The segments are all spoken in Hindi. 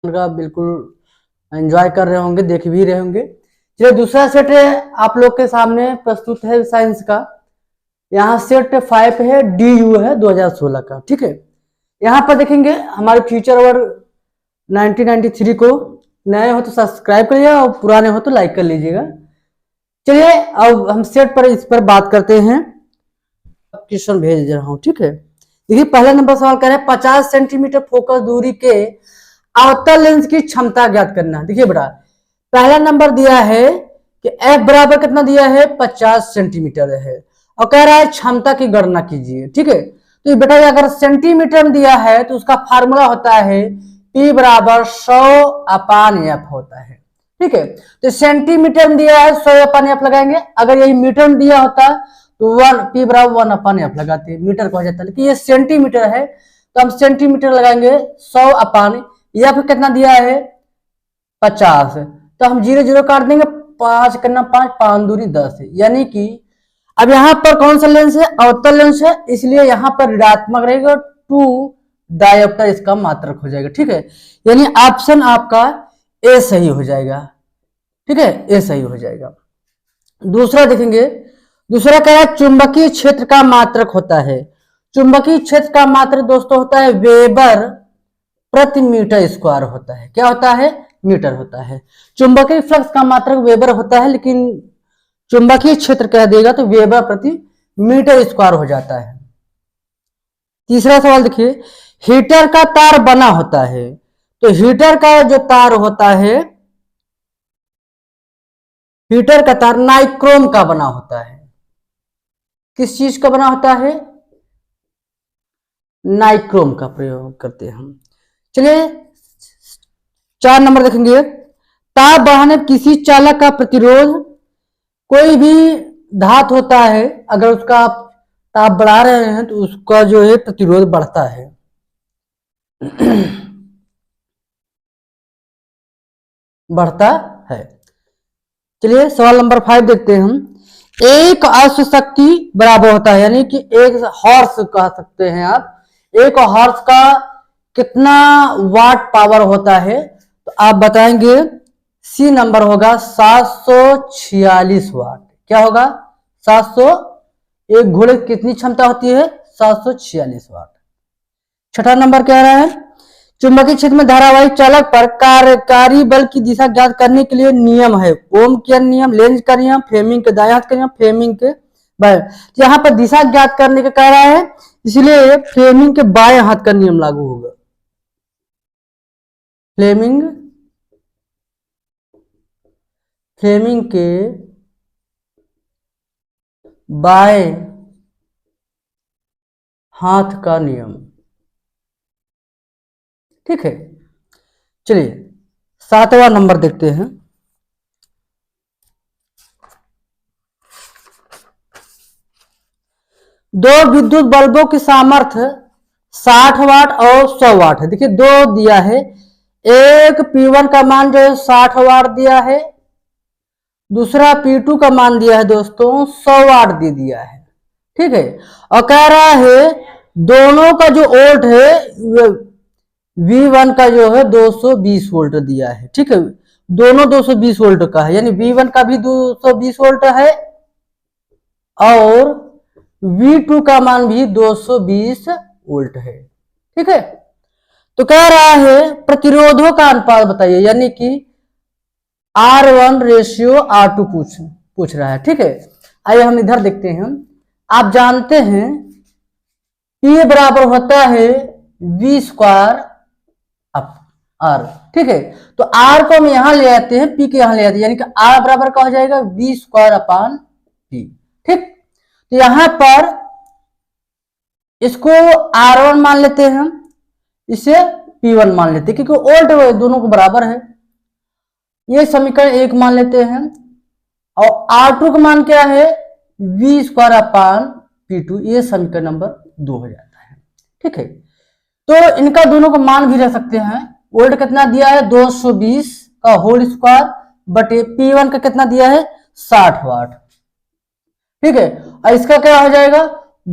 का बिल्कुल एंजॉय कर रहे होंगे, देख भी रहे होंगे। चलिए दूसरा सेट है आप लोग के सामने प्रस्तुत है साइंस का। यहाँ सेट 5 है, DU है 2016 का। ठीक है, यहाँ पर देखेंगे हमारे फ्यूचर अवर 1993 को नए हो तो सब्सक्राइब करिए और पुराने हो तो लाइक कर लीजिएगा। चलिए अब हम सेट पर इस पर बात करते हैं। क्वेश्चन भेज रहा हूँ। ठीक है, देखिए पहला नंबर सवाल कह रहे हैं 50 सेंटीमीटर फोकस दूरी के अवतल लेंस की क्षमता ज्ञात करना। देखिए बेटा पहला नंबर दिया है कि F बराबर कितना दिया है 50 सेंटीमीटर है और कह रहा है क्षमता की गणना कीजिए। ठीक है, तो बेटा अगर सेंटीमीटर में दिया है तो उसका फार्मूला होता है P बराबर 100/F होता है। ठीक है, तो सेंटीमीटर में दिया है 100/F लगाएंगे। अगर यही मीटर में दिया होता तो P बराबर 1/F लगाते, मीटर को हो जाता, लेकिन ये सेंटीमीटर है तो हम सेंटीमीटर लगाएंगे 100/F कितना दिया है 50, तो हम 0 0 काट देंगे, 5 करना 5, 5 दूनी 10 है। यानी कि अब यहाँ पर कौन सा लेंस है, अवतल लेंस है, इसलिए यहाँ पर ऋणात्मक रहेगा 2 डायोप्टर इसका मात्रक हो जाएगा। ठीक है, यानी ऑप्शन आपका ए सही हो जाएगा। ठीक है, ए सही हो जाएगा। दूसरा देखेंगे, दूसरा क्या है चुंबकीय क्षेत्र का मात्रक होता है। चुंबकीय क्षेत्र का मात्रक दोस्तों होता है वेबर प्रति मीटर स्क्वायर होता है। क्या होता है, मीटर होता है। चुंबकीय फ्लक्स का मात्रक वेबर होता है, लेकिन चुंबकीय क्षेत्र कह देगा तो वेबर प्रति मीटर स्क्वायर हो जाता है। तीसरा सवाल देखिए, हीटर का तार बना होता है, तो हीटर का जो तार होता है, हीटर का तार नाइक्रोम का बना होता है। किस चीज का बना होता है, नाइक्रोम का प्रयोग करते हैं हम। चलिए 4 नंबर देखेंगे, ताप बढ़ाने किसी चालक का प्रतिरोध, कोई भी धातु होता है अगर उसका आप ताप बढ़ा रहे हैं तो उसका जो है प्रतिरोध बढ़ता है। बढ़ता है। चलिए सवाल नंबर 5 देखते हैं हम। एक अश्व शक्ति बराबर होता है, यानी कि एक हॉर्स कह सकते हैं आप, एक हॉर्स का कितना वाट पावर होता है, तो आप बताएंगे सी नंबर होगा 746 वाट। क्या होगा 700, एक घोड़े की कितनी क्षमता होती है 746 वाट। छठा नंबर कह रहा है चुंबकीय क्षेत्र में धारावाहिक चालक पर कार्यकारी बल की दिशा ज्ञात करने के लिए नियम है। ओम का नियम, लेंज का नियम, फ्लेमिंग के दाएं हाथ का नियम, फ्लेमिंग के बाएं। यहाँ पर दिशा ज्ञात करने का कह रहा है, इसलिए फ्लेमिंग के बाएं हाथ का नियम लागू होगा। फ्लेमिंग के बाएं हाथ का नियम। ठीक है, चलिए 7वां नंबर देखते हैं। दो विद्युत बल्बों की सामर्थ्य 60 वाट और 100 वाट है। देखिए दो दिया है, एक P1 का मान जो है 60 वाट दिया है, दूसरा P2 का मान दिया है दोस्तों 100 वाट दे दिया है। ठीक है, और कह रहा है दोनों का जो वोल्ट है V1 का जो है 220 वोल्ट दिया है। ठीक है, दोनों 220 वोल्ट का है, यानी V1 का भी 220 वोल्ट है और V2 का मान भी 220 वोल्ट है। ठीक है, तो कह रहा है प्रतिरोधों का अनुपात बताइए, यानी कि R1:R2 पूछ रहा है। ठीक है, आइए हम इधर देखते हैं। आप जानते हैं P बराबर होता है V² R। ठीक है, तो R को हम यहां ले आते हैं, P के यहां ले आते हैं, यानी कि R बराबर का हो जाएगा V²/P। ठीक, तो यहां पर इसको R1 मान लेते हैं, इसे P1 मान लेते हैं, क्योंकि वोल्ट दोनों को बराबर है। ये समीकरण 1 मान लेते हैं, और R2 का मान क्या है V²/P2, ये समीकरण नंबर 2 हो जाता है। ठीक है, तो इनका दोनों का मान भी रह सकते हैं। वोल्ट कितना दिया है 220 का होल स्क्वायर बटे P1 का कितना दिया है 60 वाट। ठीक है, और इसका क्या हो जाएगा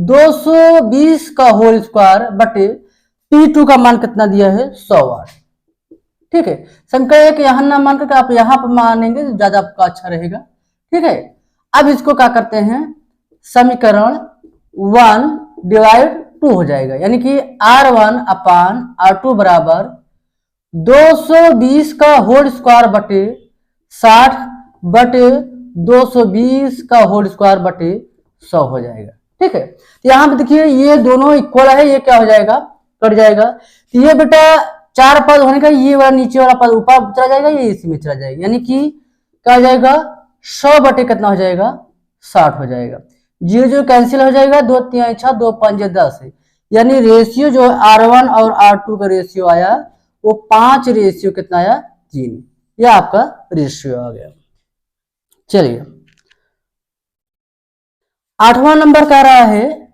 220 का होल स्क्वायर बटे P2 का मान कितना दिया है 100 वाट। ठीक है, संख्या एक यहाँ ना मान करके आप यहाँ पर मानेंगे तो ज्यादा आपका अच्छा रहेगा। ठीक है, अब इसको क्या करते हैं, समीकरण 1 डिवाइड 2 हो जाएगा, यानी कि R1 अपान R2 बराबर 220 का होल स्क्वायर बटे 60 बटे 220 का होल स्क्वायर बटे 100 हो जाएगा। ठीक है, तो यहाँ पे देखिए ये दोनों इक्वल है, ये क्या हो जाएगा, कट जाएगा। तो ये बेटा 4 पद होने का ये वाला नीचे वाला पद ऊपर चला जाएगा, ये इसमें चला जाएगा, यानी कि क्या हो जाएगा, 100 बटे कितना हो जाएगा, 60 हो जाएगा। 0 कैंसिल हो जाएगा, 2 3 6 2 5 10 है, यानी रेशियो जो R1 और R2 का रेशियो आया वो 5 रेशियो कितना आया, 3। यह आपका रेशियो आ गया। चलिए 8वां नंबर कह रहा है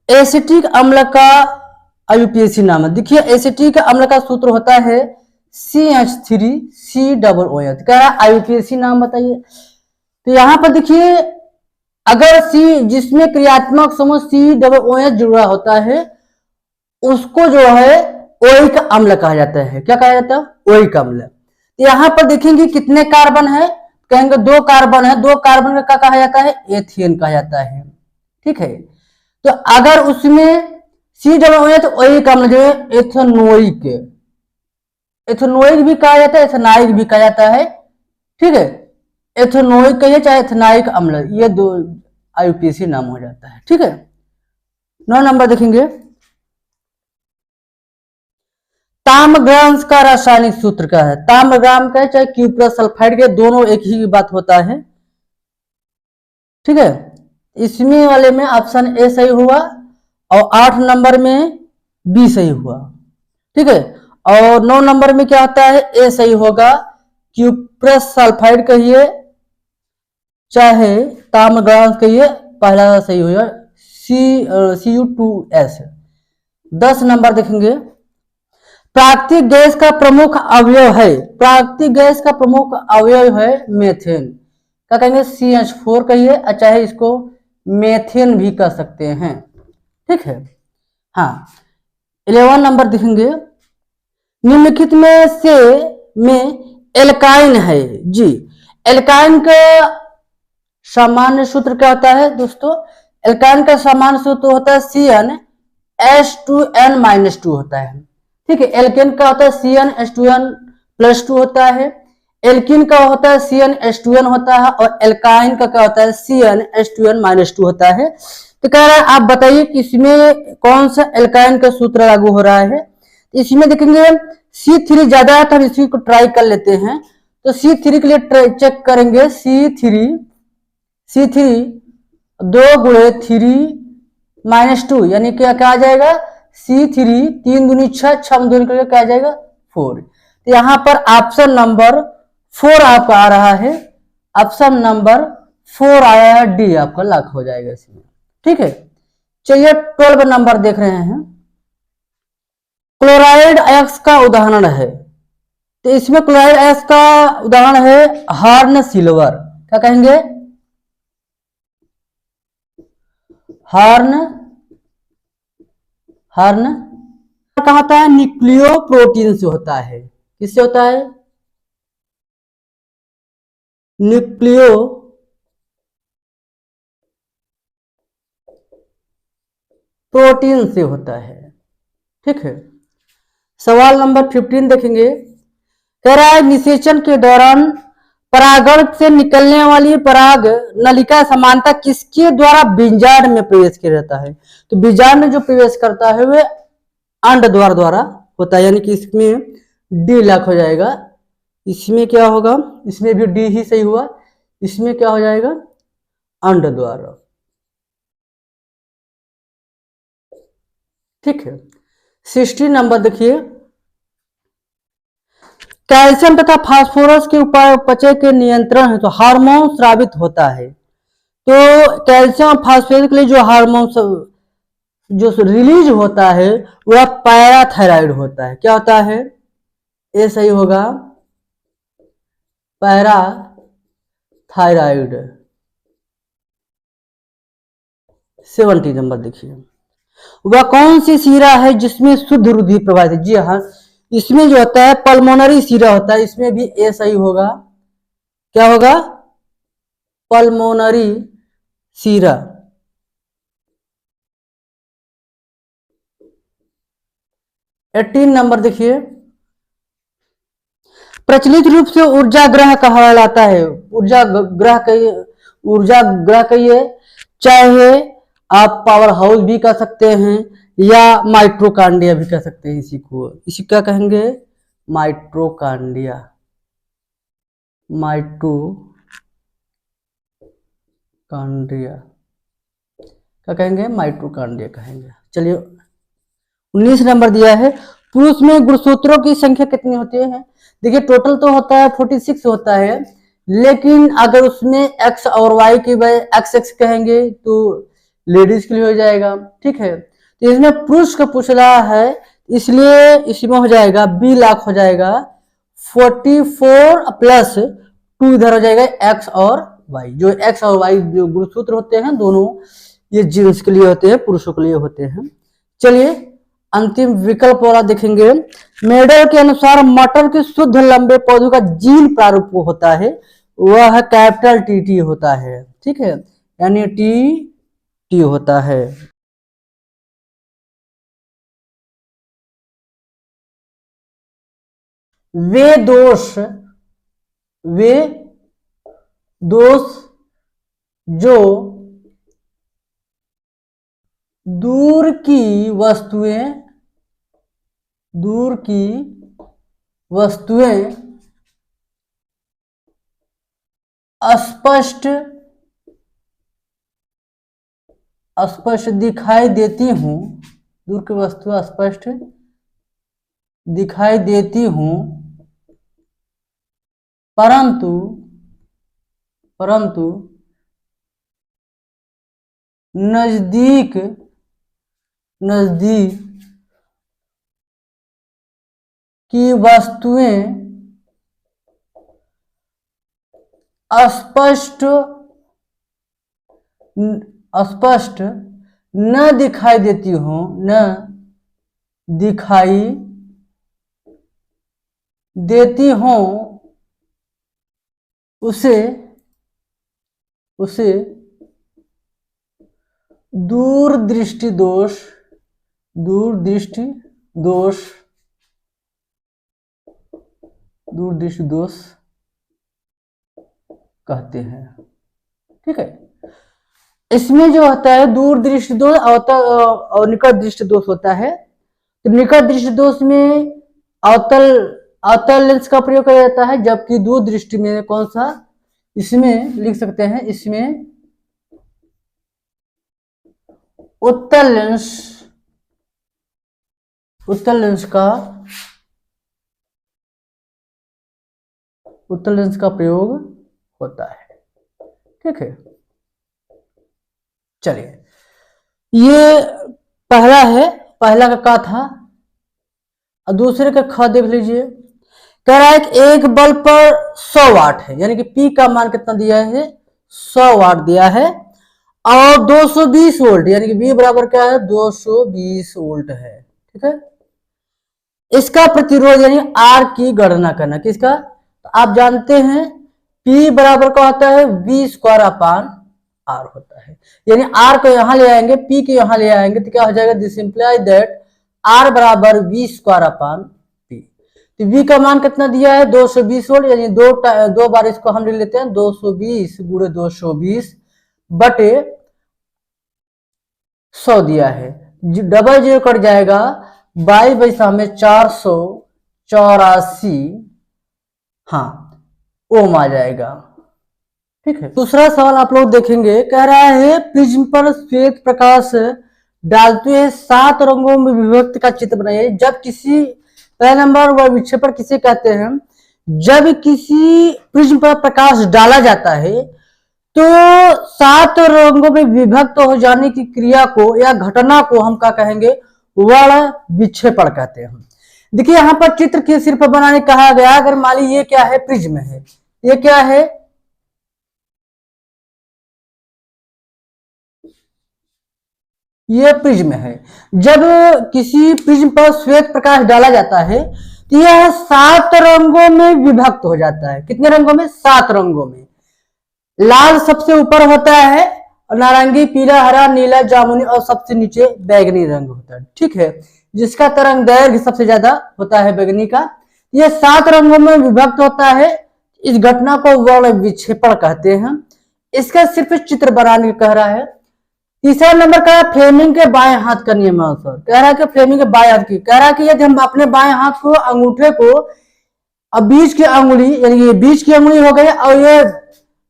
एसिटिक अम्ल का आईयूपीएसी नाम। देखिए एसिटिक अम्ल का सूत्र होता है CH3COOH। कह रहा है आईयूपीएसी नाम बताइए। तो यहां पर देखिए अगर C जिसमें क्रियात्मक समूह COOH जुड़ा होता है उसको जो है ओइक अम्ल कहा जाता है। क्या कहा जाता है, ओइक अम्ल। यहां पर देखेंगे कितने कार्बन है, कहेंगे 2 कार्बन है, 2 कार्बन का क्या कहा जाता है, एथेन कहा जाता है। ठीक है, तो अगर उसमें COOH तो ओइक अम्ल जो है एथेनोइक, एथेनोइक भी कहा जाता है, एथेनाइक भी कहा जाता है। ठीक है, एथेनोइक कहिए चाहे एथेनाइक अम्ल, ये 2 आईयूपीएसी नाम हो जाता है। ठीक है, 9 नंबर देखेंगे ताम्रग्राम का रासायनिक सूत्र क्या है। ताम्रग्राम का चाहे क्यूप्रस सल्फाइड के, दोनों एक ही बात होता है। ठीक है, इसमें वाले में ऑप्शन ए सही हुआ और 8 नंबर में बी सही हुआ। ठीक है, और 9 नंबर में क्या होता है, ए सही होगा, क्यूप्रस सल्फाइड कहिए चाहे ताम्रग्राम कहिए, पहला सही होगा Cu2S। 10 नंबर देखेंगे प्राकृतिक गैस का प्रमुख अवयव है, प्राकृतिक गैस का प्रमुख अवयव है मेथेन। क्या कहेंगे, CH4 कहिए, चाहे इसको मेथेन भी कह सकते हैं। ठीक है, हाँ 11 नंबर देखेंगे निम्नलिखित में से एल्काइन है जी। एल्काइन का सामान्य सूत्र क्या होता है दोस्तों, एल्काइन का सामान्य सूत्र होता है CnH2n-2 होता है। ठीक है, एल्केन का होता है CnH2n+2 होता है, एल्किन का होता है CnH2n होता है, और एल्काइन का क्या होता है CnH2n-2 होता है। तो कह रहा है आप बताइए कि इसमें कौन सा एल्काइन का सूत्र लागू हो रहा है। इसमें देखेंगे C3 ज्यादा है तो हम इसी को ट्राई कर लेते हैं। तो C3 के लिए चेक करेंगे, C3 2 गुणे 3-2 यानी क्या आ जाएगा, C3 3 दूनी 6, 6 दूनी करके क्या आ जाएगा 4। तो यहाँ पर ऑप्शन नंबर 4 आपका आ रहा है, ऑप्शन नंबर 4 आया है, डी आपका लॉक हो जाएगा इसमें। ठीक है, चलिए 12 नंबर देख रहे हैं क्लोराइड अयस्क का उदाहरण है। तो इसमें क्लोराइड अयस्क का उदाहरण है हार्न सिल्वर। क्या कहेंगे, हार्न कहा होता है, न्यूक्लियो प्रोटीन से होता है। किससे होता है, न्यूक्लियो प्रोटीन से होता है। ठीक है, सवाल नंबर 15 देखेंगे। कह रहा है निषेचन के दौरान परागण से निकलने वाली पराग नलिका समानता किसके द्वारा बीजांड में प्रवेश किया जाता है। तो बीजांड में जो प्रवेश करता है वह अंड द्वारा होता है, यानी कि इसमें डी लॉक हो जाएगा। इसमें क्या होगा, इसमें भी डी ही सही हुआ, इसमें क्या हो जाएगा अंड द्वारा। ठीक है, 16 नंबर देखिए कैल्शियम तथा फास्फोरस के उपापचय के नियंत्रण है तो हार्मोन स्रावित होता है। तो कैल्शियम फास्फोरस के लिए जो हार्मोन जो रिलीज होता है वह पैराथायराइड होता है। क्या होता है, ये सही होगा पैराथायराइड। 70 नंबर देखिए वह कौन सी शिरा है जिसमें शुद्ध रुधिर प्रवाहित है। जी हाँ, इसमें जो होता है पल्मोनरी सीरा होता है, इसमें भी ए सही होगा। क्या होगा? पल्मोनरी सीरा। एटीन नंबर देखिए, प्रचलित रूप से ऊर्जा ग्रह कहा जाता है। ऊर्जा ग्रह कहिए, ऊर्जा ग्रह कहिए, चाहे आप पावर हाउस भी कह सकते हैं या माइट्रोकांडिया भी कह सकते हैं। इसी क्या कहेंगे? माइट्रोकांडिया। माइट्रोकांड्रिया क्या कहेंगे? माइट्रोकांड्रिया कहेंगे। चलिए 19 नंबर दिया है, पुरुष में गुणसूत्रों की संख्या कितनी होती है? देखिए टोटल तो होता है 46 होता है, लेकिन अगर उसमें एक्स और वाई की वजह एक्स एक्स कहेंगे तो लेडीज के लिए हो जाएगा। ठीक है, तो इसमें पुरुष का पूछ रहा है, इसलिए इसमें हो जाएगा बी लाख हो जाएगा 44 प्लस 2 इधर हो जाएगा एक्स और वाई। जो एक्स और वाई जो गुणसूत्र होते हैं दोनों, ये जेंट्स के लिए होते हैं, पुरुषों के लिए होते हैं। चलिए अंतिम विकल्प वाला देखेंगे। मेडल के अनुसार मटर के शुद्ध लंबे पौधों का जीन प्रारूप होता है, वह कैपिटल टी होता है। ठीक है, यानी टी होता है। वे दोष जो दूर की वस्तुएं स्पष्ट दिखाई देती हूं, दूर की वस्तुएं स्पष्ट दिखाई देती हूं, परंतु नजदीक की वस्तुएं स्पष्ट न दिखाई देती हूं, उसे दूरदृष्टि दोष कहते हैं। ठीक है, इसमें जो होता है दूरदृष्टि दोष और निकट दृष्टि दोष होता है। तो निकट दृष्टि दोष में अवतल लेंस का प्रयोग किया जाता है, जबकि दूर दृष्टि में कौन सा? इसमें लिख सकते हैं, इसमें उत्तल लेंस का प्रयोग होता है। ठीक है, चलिए ये पहला का का था, और दूसरे का ख देख लीजिए। कह रहा है कि एक बल्ब पर 100 वाट है, यानी कि पी का मान कितना दिया है? 100 वाट दिया है, और 220 वोल्ट, यानी कि V बराबर क्या है? 220 वोल्ट है। ठीक है, इसका प्रतिरोध यानी R की गणना करना। किसका? तो आप जानते हैं P बराबर का होता है V² अपान R होता है, यानी R को यहां ले आएंगे, P को यहां ले आएंगे, तो क्या हो जाएगा? दिस इंप्लाई दैट R बराबर V² अपान P। तो V का मान कितना दिया है? 220 वोल्ट, यानी दो बार इसको हम ले लेते हैं, 220 गुणे 220 बटे 100 दिया है, डबल जीरो कट जाएगा, 22 में 484 हाँ ओम आ जाएगा। ठीक है, दूसरा सवाल आप लोग देखेंगे। कह रहा है प्रिज्म पर श्वेत प्रकाश डालते हुए 7 रंगों में विभक्त का चित्र बनाइए। जब किसी पहला नंबर व विक्षेपण किसे कहते हैं? जब किसी प्रिज्म पर प्रकाश डाला जाता है तो 7 रंगों में विभक्त हो जाने की क्रिया को या घटना को हम क्या कहेंगे? वर्ण विक्षेपण कहते हैं। देखिए यहाँ पर चित्र के सिर्फ बनाने कहा गया। अगर मान ली ये क्या है? प्रिज्म है। ये क्या है? ये प्रिज्म है। जब किसी प्रिज्म पर श्वेत प्रकाश डाला जाता है तो तो यह 7 रंगों में विभक्त हो जाता है। कितने रंगों में? 7 रंगों में। लाल सबसे ऊपर होता है, नारंगी, पीला, हरा, नीला, जामुनी और सबसे नीचे बैगनी रंग होता है। ठीक है, जिसका तरंग दैर्घ्य सबसे ज्यादा होता है बैगनी का। यह 7 रंगों में विभक्त होता है। इस घटना को वर्ण विक्षेपण कहते हैं। इसका सिर्फ चित्र बनाने कह रहा है। तीसरा नंबर का फ्लेमिंग के बाएं हाथ का नियमानुसार कह रहा है कि फ्लेमिंग के बाएं हाथ की कह रहा है कि यदि हम अपने बाएं हाथ को, अंगूठे को, अब बीच की अंगुली, यानी ये बीच की अंगुली हो गई और ये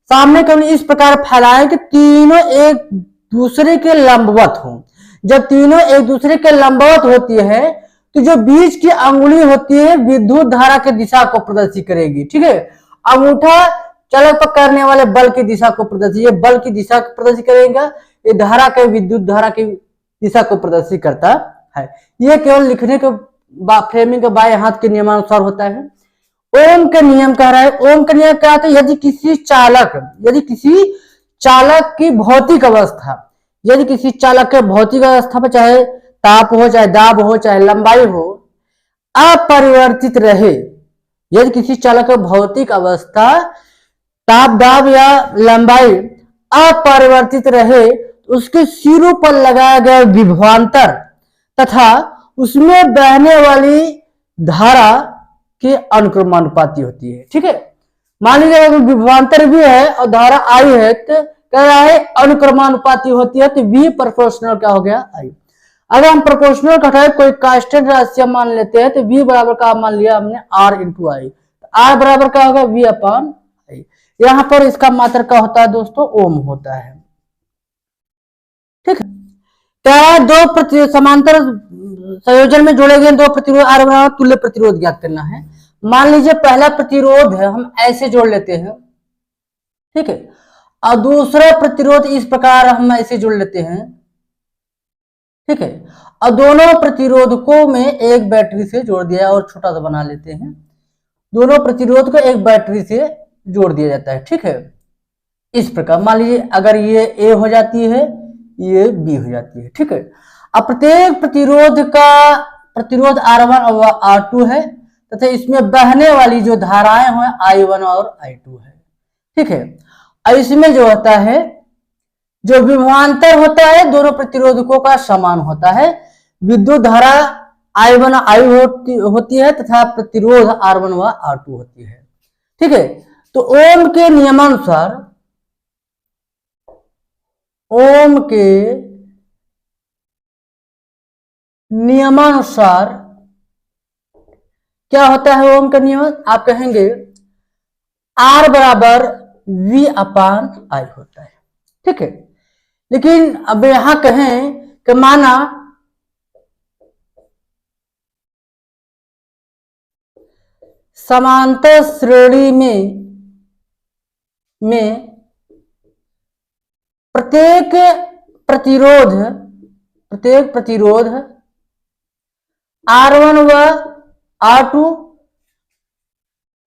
सामने की अंगुली इस प्रकार फैलाएं कि तीनों एक दूसरे के लंबवत हो। जब तीनों एक दूसरे के लंबवत होती है तो जो बीच की अंगुली होती है विद्युत धारा की दिशा को प्रदर्शित करेगी। ठीक है, अंगूठा चलक पर करने वाले बल की दिशा को प्रदर्शित, ये बल की दिशा को प्रदर्शित करेगा, ये धारा के, विद्युत धारा की दिशा को प्रदर्शित करता है। ये केवल लिखने के फ्रेमिंग के बाएं हाथ के नियमानुसार होता है। ओम के नियम कह रहा है। ओम का नियम क्या है? यदि किसी चालक की भौतिक अवस्था, यदि किसी चालक के भौतिक अवस्था पर चाहे ताप हो, चाहे दाब हो, चाहे लंबाई हो, अपरिवर्तित रहे, यदि किसी चालक की भौतिक अवस्था ताप, दाब या लंबाई अपरिवर्तित रहे, उसके सिरों पर लगाया गया विभवांतर तथा उसमें बहने वाली धारा के अनुक्रमानुपाती होती है। ठीक है, मान लीजिए अगर विभवांतर भी है और धारा आई है तो कह रहा है अनुक्रमानुपाती होती है, तो V प्रोपोर्शनल क्या हो गया? I। अगर हम प्रोपोर्शनल का हटाए कोई कांस्टेंट राशि मान लेते हैं तो V बराबर का मान लिया हमने R इंटू आई, R बराबर क्या होगा? V upon I. यहां पर इसका मात्रक क्या होता है दोस्तों? ओम होता है। ठीक है, क्या दो समांतर संयोजन में जोड़े गए दो प्रतिरोध R बराबर तुल्य प्रतिरोध ज्ञात करना है। मान लीजिए पहला प्रतिरोध है, हम ऐसे जोड़ लेते हैं। ठीक है, और दूसरा प्रतिरोध इस प्रकार हम ऐसे जोड़ लेते हैं। ठीक है, और दोनों प्रतिरोधकों में एक बैटरी से जोड़ दिया और छोटा सा बना लेते हैं। दोनों प्रतिरोध को एक बैटरी से जोड़ दिया जाता है। ठीक है, इस प्रकार मान लीजिए अगर ये A हो जाती है, ये B हो जाती है। ठीक है, अब प्रत्येक प्रतिरोध R1 और R2 है तथा इसमें बहने वाली जो धाराएं हैं I1 और I2 है। ठीक है, और इसमें जो होता है, जो विभवांतर होता है दोनों प्रतिरोधकों का समान होता है। विद्युत धारा I1 I होती है तथा प्रतिरोध R1 व R2 होती है। ठीक है, तो ओम के नियमानुसार, ओम के नियमानुसार क्या होता है? ओम का नियम आप कहेंगे R बराबर V अपान I होता है। ठीक है, लेकिन अब यहां कहें कि माना समांतर श्रेणी में प्रत्येक प्रतिरोध R1 व R2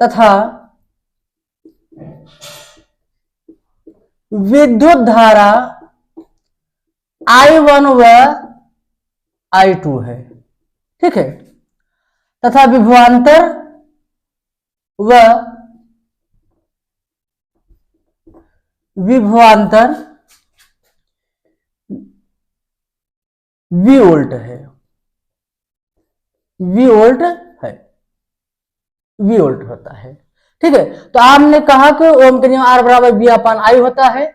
तथा विद्युत धारा I1 व I2 है। ठीक है, तथा विभवांतर V वोल्ट है, V वोल्ट है, V वोल्ट होता है। ठीक है, तो आपने कहा कि ओम के नियम R बराबर V अपान I होता है।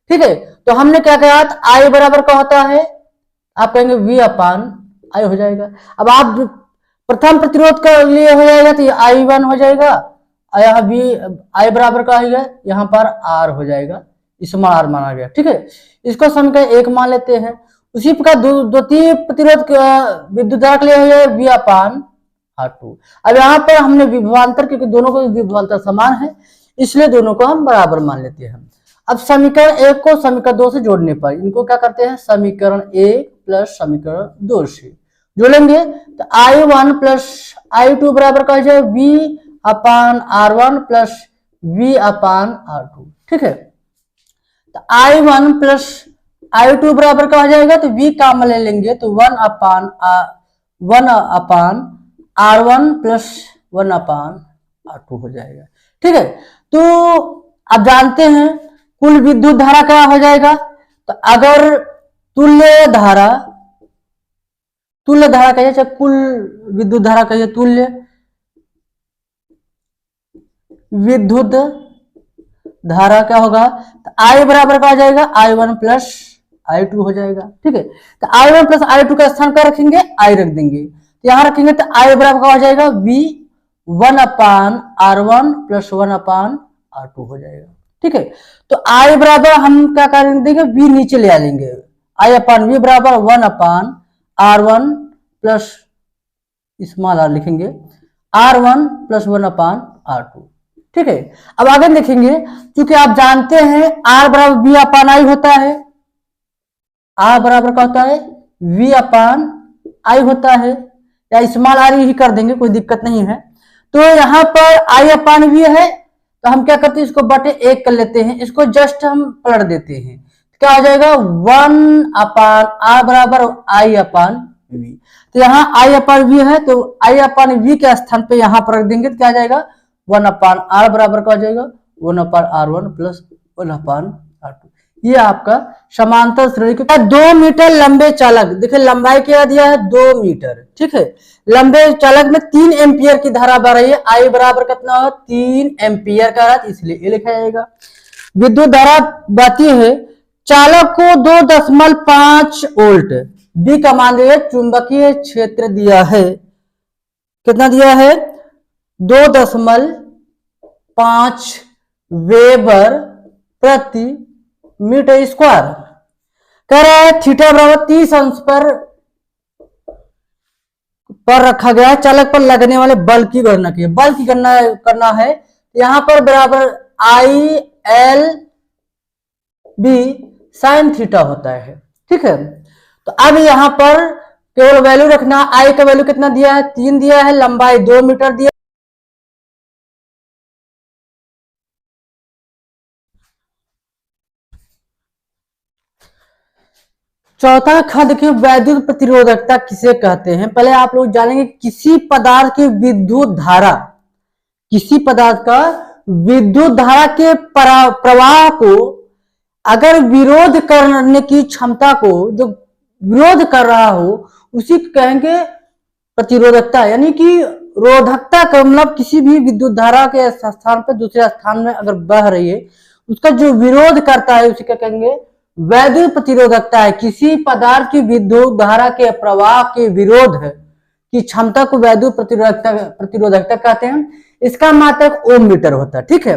ठीक है, तो हमने क्या कहा? I बराबर का होता है, आप कहेंगे V अपान I हो जाएगा। अब आप प्रथम प्रतिरोध के लिए हो जाएगा तो ये I1 हो जाएगा, और यहाँ V I बराबर का आएगा, यहाँ पर R हो जाएगा, इसमें R माना गया। ठीक है, इसको समीकरण 1 मान लेते हैं। उसी प्रकार द्वितीय प्रतिरोध विद्युत धारा के लिए हो जाएगा V अपान R2। अब यहाँ पर हमने विभवांतर, क्योंकि दोनों को विभवांतर समान है इसलिए दोनों को हम बराबर मान लेते हैं। अब समीकरण 1 को समीकरण 2 से जोड़ने पर इनको क्या करते हैं? समीकरण 1 प्लस समीकरण 2 से जोड़ेंगे तो I1 प्लस I2 बराबर का हो जाएगा V अपान R1 प्लस V अपान R2। ठीक है, तो I1 प्लस I2 बराबर का हो जाएगा, तो V काम ले लेंगे तो 1 अपान R1 प्लस 1/R2 हो जाएगा। ठीक है, तो आप जानते हैं कुल विद्युत धारा क्या हो जाएगा। तो अगर तुल्य धारा कहिए चाहे कुल विद्युत धारा कहिए, तुल्य विद्युत धारा क्या होगा, तो I बराबर का आ जाएगा I1 प्लस I2 हो जाएगा। ठीक है, तो I1 प्लस I2 का स्थान क्या रखेंगे, I रख देंगे, तो यहां रखेंगे तो I बराबर का हो जाएगा V1/R1 प्लस 1/R2 हो जाएगा। ठीक है, तो I बराबर हम क्या कर देंगे, V नीचे ले आ लेंगे, I/V बराबर 1/R1 प्लस स्मॉल r लिखेंगे, R1 प्लस 1/R2। ठीक है, अब आगे लिखेंगे, क्योंकि आप जानते हैं R बराबर V/I होता है, R बराबर का होता है V/I होता है, या स्मॉल r ही कर देंगे, कोई दिक्कत नहीं है। तो यहाँ पर I/V है, तो हम क्या करते हैं, इसको बटे 1 कर लेते हैं, इसको जस्ट हम पलट देते हैं, तो क्या हो जाएगा 1/R बराबर I/V। तो यहाँ I/V है, तो I/V के स्थान पे यहाँ पर रख देंगे, तो क्या आ जाएगा 1/R बराबर का हो जाएगा 1/R1 प्लस 1/R2। ये आपका समांतर श्रेणी का 2 मीटर लंबे चालक, देखिए लंबाई क्या दिया है 2 मीटर। ठीक है, लंबे चालक में 3 एम्पियर की धारा बह रही है, I बराबर कितना हो 3 एम्पियर का रहा, इसलिए ये लिखा जाएगा। विद्युत धारा बहती है, चालक को 2.5 वोल्ट, बी का मान दिया, चुंबकीय क्षेत्र दिया है, कितना दिया है 2.5 वेबर प्रति मीटर स्क्वायर। कह रहा है थीटा बराबर 30 अंश पर रखा गया है, चालक पर लगने वाले बल की गणना की, बल की गणना करना है, यहां पर बराबर IL/B साइन थीटा होता है। ठीक है, तो अब यहां पर केवल वैल्यू रखना, I का वैल्यू कितना दिया है 3 दिया है, लंबाई 2 मीटर दिया। चौथा खंड की वैद्युत प्रतिरोधकता किसे कहते हैं। पहले आप लोग जानेंगे किसी पदार्थ की विद्युत धारा, किसी पदार्थ का विद्युत धारा के प्रवाह को अगर विरोध करने की क्षमता को जो विरोध कर रहा हो उसी कहेंगे प्रतिरोधकता, यानी कि रोधकता का मतलब किसी भी विद्युत धारा के स्थान पर दूसरे स्थान में अगर बह रही है उसका जो विरोध करता है उसी का कहेंगे वैद्युत प्रतिरोधकता है। किसी पदार्थ की विद्युत धारा के प्रवाह के विरोध की क्षमता को वैद्युत प्रतिरोधकता कहते हैं। इसका मात्रक ओम मीटर होता है। ठीक है,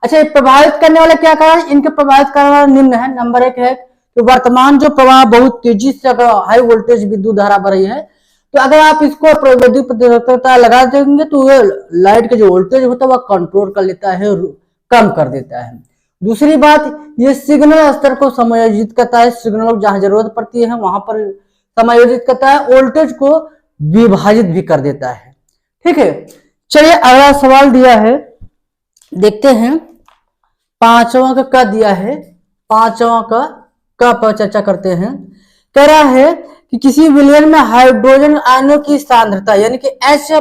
अच्छा, प्रभावित करने वाले क्या कारण, इनके प्रभावित करने वाले निम्न है। नंबर 1 है कि वर्तमान जो प्रवाह बहुत तेजी से अगर हाई वोल्टेज विद्युत धारा बढ़ रही है तो अगर आप इसको वैद्युत प्रतिरोधकता लगा देंगे तो लाइट का जो वोल्टेज होता है वह कंट्रोल कर लेता है, कम कर देता है। दूसरी बात, ये सिग्नल स्तर को समायोजित करता है, सिग्नल जहां जरूरत पड़ती है वहां पर समायोजित करता है, वोल्टेज को विभाजित भी कर देता है। ठीक है, चलिए अगला सवाल दिया है, देखते हैं। पांचवा का क्या दिया है, पांचवा का पर चर्चा करते हैं। कह रहा है कि किसी विलयन में हाइड्रोजन आयनों की सांद्रता यानी कि H+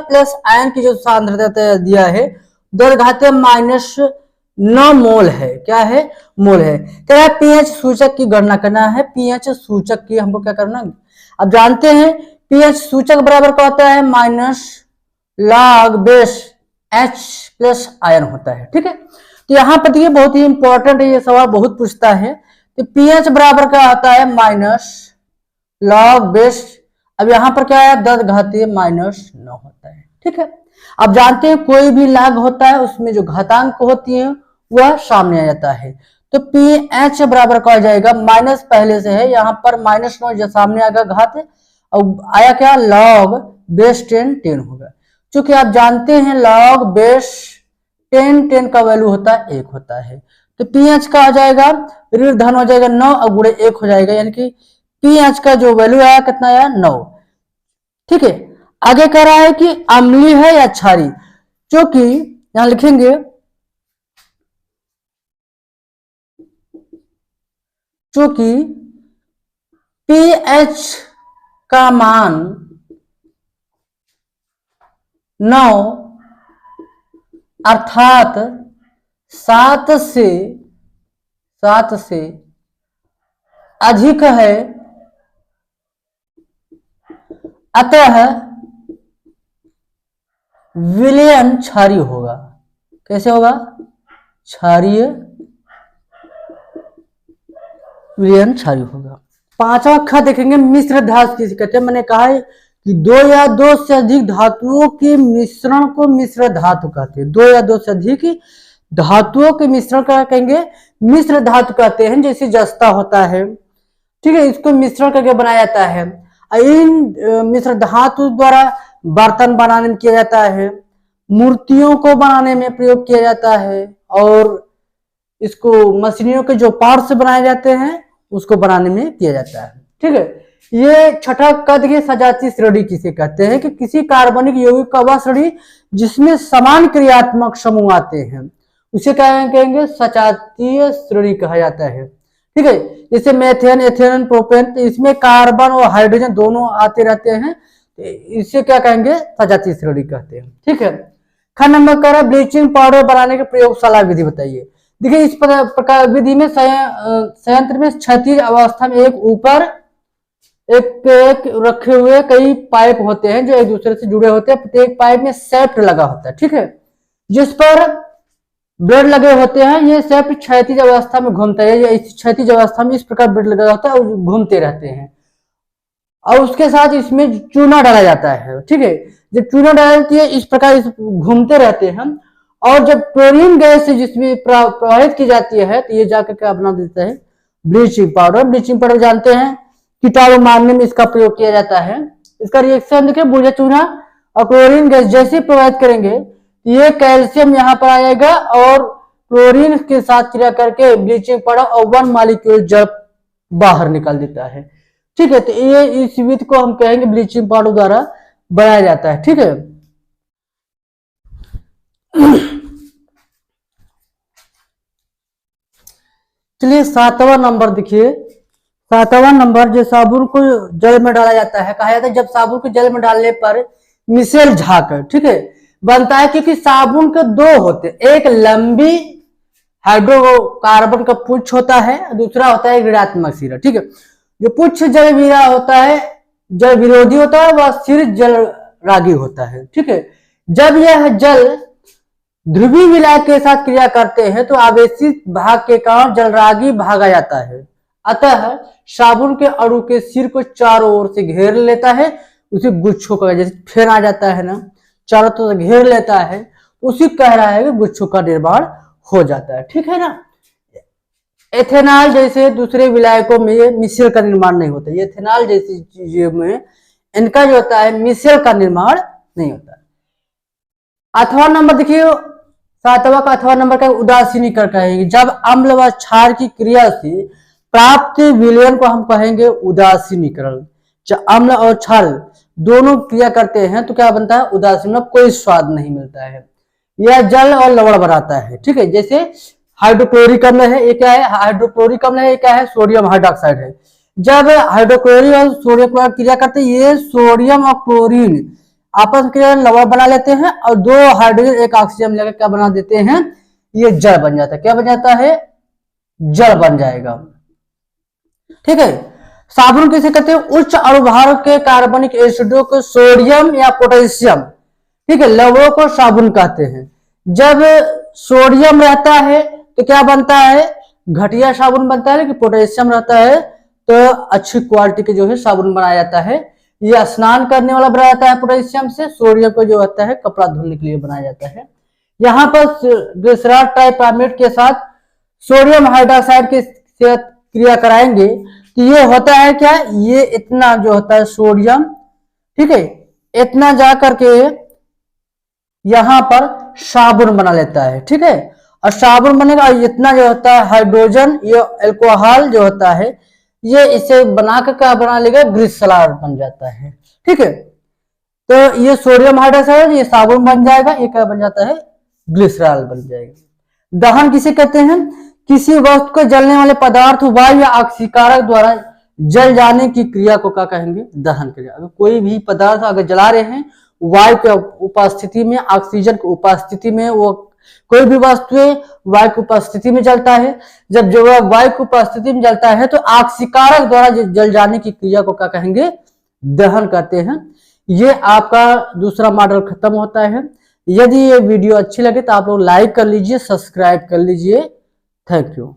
आयन की जो सांद्रता दिया है 10⁻⁹ मोल है। क्या है, मोल है। कह रहा है पीएच सूचक की गणना करना है, पीएच सूचक की हमको क्या करना। अब जानते हैं पीएच सूचक बराबर का होता है -log⁻H+ आयन होता है। ठीक है, तो यहाँ पर देखिए बहुत ही इंपॉर्टेंट है, ये सवाल बहुत पूछता है। तो पीएच बराबर क्या आता है -log⁻, अब यहाँ पर क्या है 10⁻⁻⁹ होता है। ठीक है, अब जानते हैं कोई भी लॉग होता है उसमें जो घातांक होती है वह सामने आ जाता है। तो पीएच बराबर का हो जाएगा, माइनस पहले से है यहाँ पर -9 जो सामने आएगा घात, और आया क्या log⁻10 होगा। क्योंकि आप जानते हैं log⁻10 का वैल्यू होता है 1 होता है। तो पीएच का हो जाएगा ऋण धन हो जाएगा 9 और गुणे 1 हो जाएगा, यानी कि पीएच का जो वैल्यू आया कितना आया 9। ठीक है, आगे कह रहा है कि अम्लीय है या क्षारीय, क्योंकि यहां लिखेंगे क्योंकि पीएच का मान 9 अर्थात 7 से अधिक है, अतः विलयन क्षारीय होगा। कैसे होगा? क्षारीय, विलयन क्षारीय होगा। पांचवा ख देखेंगे, मिश्र धातु किसे कहते हैं। मैंने कहा है कि दो या दो से अधिक धातुओं के मिश्रण को मिश्र धातु कहते हैं। दो या दो से अधिक धातुओं के मिश्रण का कहेंगे मिश्र धातु कहते हैं। जैसे जस्ता होता है, ठीक है, इसको मिश्रण करके बनाया जाता है। इन मिश्र धातु द्वारा बर्तन बनाने में किया जाता है, मूर्तियों को बनाने में प्रयोग किया जाता है, और इसको मशीनों के जो पार्ट्स बनाए जाते हैं उसको बनाने में किया जाता है। ठीक है, ये छठा कद की सजातीय श्रेणी किसे कहते हैं कि किसी कार्बनिक यौगिक का वह श्रेणी जिसमें समान क्रियात्मक समूह आते हैं उसे कहेंगे सजातीय श्रेणी कहा जाता है। ठीक है, जैसे मेथेन, एथेन, प्रोपेन, तो इसमें कार्बन और हाइड्रोजन दोनों आते रहते हैं, इसे क्या कहेंगे? सजातीय श्रेणी कहते हैं। ठीक है, ख नंबर का ब्लीचिंग पाउडर बनाने की प्रयोगशाला विधि बताइए। देखिए, इस प्रकार विधि में संयंत्र में क्षैतिज अवस्था में एक ऊपर एक रखे हुए कई पाइप होते हैं जो एक दूसरे से जुड़े होते हैं। प्रत्येक पाइप में शेफ्ट लगा होता है, ठीक है, जिस पर ब्लेड लगे होते हैं। ये शेफ्ट क्षैतिज अवस्था में घूमता है। इस क्षैतिज अवस्था में इस प्रकार ब्लेड लगा होता है और घूमते रहते हैं, और उसके साथ इसमें चूना डाला जाता है। ठीक है, जब चूना डालती है इस प्रकार घूमते रहते हैं, और जब क्लोरीन गैस जिसमें प्रवाहित की जाती है तो ये जाकर क्या बना देता है? Bleaching powder. ब्लीचिंग पाउडर जानते हैं कीटाणु मारने में इसका प्रयोग किया जाता है। इसका रिएक्शन देखिए, भूजा चूना और क्लोरीन गैस जैसे प्रवाहित करेंगे ये कैल्शियम यहाँ पर आएगा और क्लोरीन के साथ क्रिया करके ब्लीचिंग पाउडर और 1 मॉलिक्यूल जल बाहर निकाल देता है। ठीक है, तो ये इस विधि को हम कहेंगे ब्लीचिंग पाउडर द्वारा बनाया जाता है। ठीक है, चलिए 7वां नंबर देखिए। 7वां नंबर, जो साबुन को जल में डाला जाता है, कहा जाता है जब साबुन को जल में डालने पर मिसेल झाग, ठीक है, बनता है, क्योंकि साबुन के दो होते, एक लंबी हाइड्रोकार्बन का पुच्छ होता है, दूसरा होता है ऋणात्मक सिरा। ठीक है, जो पुच्छ जल विरा होता है, जल विरोधी होता है, वह सिर जल रागी होता है। ठीक है, जब यह जल ध्रुवीय विलायक के साथ क्रिया करते हैं तो आवेशित भाग के कारण जलरागी भागा जाता है। अतः साबुन के अणु के सिर को चारों ओर से घेर लेता है, उसे गुच्छों का, जैसे फेन आ जाता है ना, चारों तरफ से घेर लेता है, उसी कह रहा है कि गुच्छों का निर्माण हो जाता है। ठीक है ना, एथेनॉल जैसे दूसरे विलायकों में मिश्रण का निर्माण नहीं होता। एथेनॉल जैसी चीजों में इनका जो होता है मिश्रण का निर्माण नहीं होता। 8वां नंबर देखिए, 7वां का 8वां नंबर का उदासीनीकरण कहेंगे। जब अम्ल व क्षार की क्रिया से प्राप्त विलयन को हम कहेंगे उदासीनीकरण। जब अम्ल और क्षार दोनों क्रिया करते हैं तो क्या बनता है? उदासीन, कोई स्वाद नहीं मिलता है, यह जल और लवण बनाता है। ठीक है, जैसे हाइड्रोक्लोरिक अम्ल है, ये क्या है? हाइड्रोक्लोरिक अम्ल है, ये क्या है? सोडियम हाइड्रोक्साइड है। जब हाइड्रोक्लोरिक और सोडियम क्रिया करते हैं, ये सोडियम और क्लोरीन आपस में लवण बना लेते हैं, और 2 हाइड्रोजन एक ऑक्सीजन लेकर क्या बना देते हैं? ये जल बन जाता है। क्या बन जाता है? जल बन जाएगा। ठीक है, साबुन किसे कहते हैं? उच्च अणुभार के कार्बनिक एसिडों को सोडियम या पोटेशियम, ठीक है, लवणों को साबुन कहते हैं। जब सोडियम रहता है तो क्या बनता है? घटिया साबुन बनता है, लेकिन पोटेशियम रहता है तो अच्छी क्वालिटी के जो है साबुन बनाया जाता है। ये स्नान करने वाला बनाया जाता है पोटेशियम से, सोडियम को जो होता है कपड़ा धोने के लिए बनाया जाता है। यहाँ पर ग्लिसरॉल ट्राइपामेट के साथ सोडियम हाइड्रोक्साइड के साथ क्रिया कराएंगे तो ये होता है क्या? ये इतना जो होता है सोडियम, ठीक है, इतना जा करके यहाँ पर साबुन बना लेता है। ठीक है, और साबुन बनेगा, इतना जो होता है हाइड्रोजन, ये अल्कोहल जो होता है, ये इसे बनाकर क्या बना लेगा? ग्लिसरॉल बन जाता है। ठीक है, तो ये सोडियम हाइड्रोक्साइड, ये साबुन बन जाएगा, ये क्या बन जाता है? ग्लिसरॉल बन जाएगा। दहन किसे कहते हैं? किसी वस्तु को जलने वाले पदार्थ वायु या ऑक्सीकारक द्वारा जल जाने की क्रिया को क्या कहेंगे? दहन क्रिया। अगर कोई भी पदार्थ अगर जला रहे हैं, वायु की उपस्थिति में, ऑक्सीजन की उपस्थिति में वो कोई भी वस्तुएं वायु की उपस्थिति में जलता है, जब जो वायु की उपस्थिति में जलता है तो आक्सीकारक द्वारा जल जाने की क्रिया को क्या कहेंगे, दहन कहते हैं। ये आपका दूसरा मॉडल खत्म होता है। यदि ये वीडियो अच्छी लगे तो आप लोग लाइक कर लीजिए, सब्सक्राइब कर लीजिए। Thank you.